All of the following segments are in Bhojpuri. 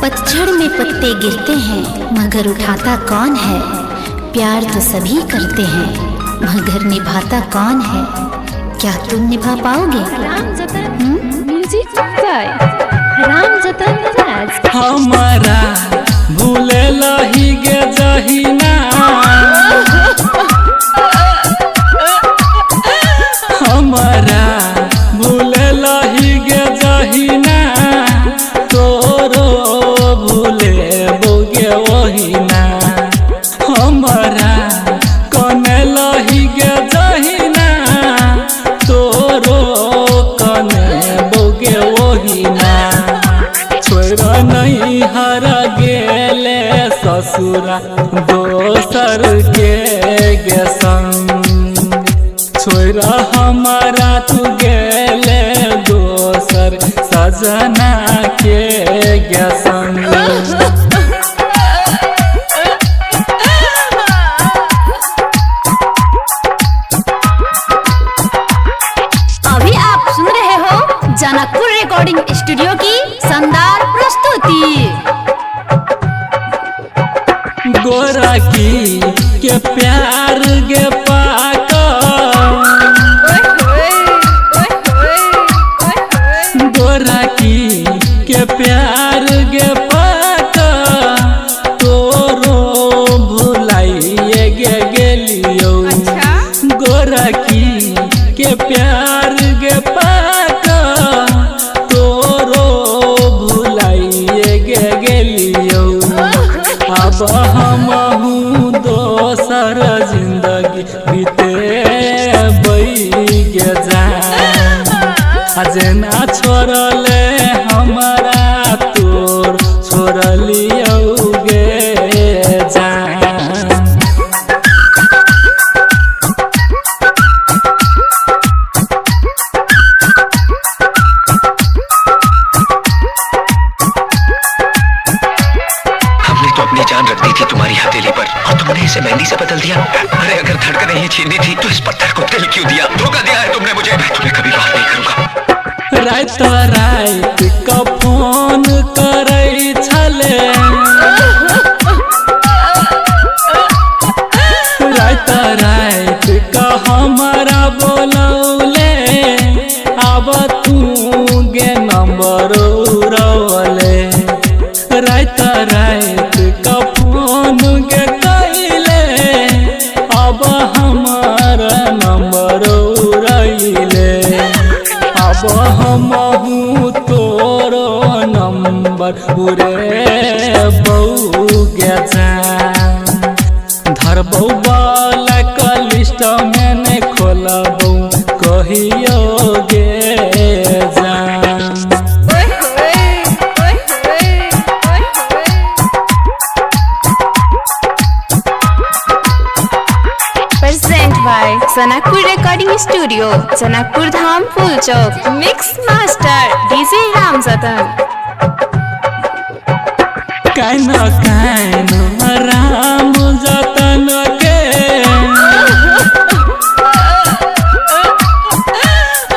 पतझड़ में पत्ते गिरते हैं मगर उठाता कौन है। प्यार तो सभी करते हैं मगर निभाता कौन है। क्या तुम निभा पाओगे? म्यूजिक बाय राम जतन राज। हमारा भूले लही गे जहीना, हमारा भूले लही गे जहीना, तोरो भूले बोगे वहीना। हमारा कने लही गे जहीना, तोरो कने बोगे वहीना। छोरा नहीं हर गेले ससुरा दोसर के गे संग। छोरा हमारा तू गेले दोसर सजना के गे संग। अभी आप सुन रहे हो जनकपुर रिकॉर्डिंग स्टूडियो की शानदार प्रस्तुति। गोरा की के प्यार गे पाक, गोरा की के प्यार गे पाक, तोरो भुलाइए गे गेलियो। गोरा की के प्यार गे पाक, तोरो भुलाइए गे गेलियो। अब हमहू दोसर जिंदगी बीते गे जान। जना छोड़ले हमारा तोर छोड़लियो गे जान। अपनी जान रख दी थी तुम्हारी हथेली पर और तुमने इसे मेहंदी से बदल दिया। अरे अगर धड़कनें ही छीननी थी तो इस पत्थर को दिल क्यों दिया? धोखा दिया है तुमने मुझे। मैं तुम्हें कभी बात नहीं करूंगा। रात रात का फोन करे छले, रात रात का हमारा बोलौले। अब तू गे नंबर उड़ौले। रात रात का फोन गे कैले, अब हमारा नंबर उड़ैले। अब हमहू तोरो नंबर उड़े बऊ गे जान। धरबौ वाला का लिस्ट में ने खोलबौ कहियो गे जान। Present by Janakpur recording studio, Janakpur Dham Phool Chowk. Mix master DJ Ram Jatan. कैन कैन राम जतन के,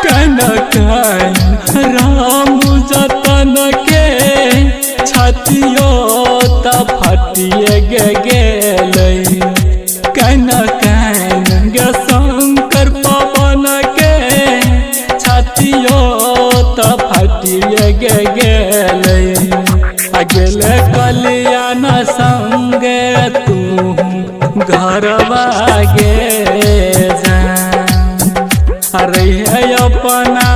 कैन कैन राम जतन के। छतियो त फटिए गे गेलै। कैन कैन गे शंकर पवन के, छतियो त फटिए गे गेलै। गेले कल्याण संगे तू घरवा गे जान। अरे अपना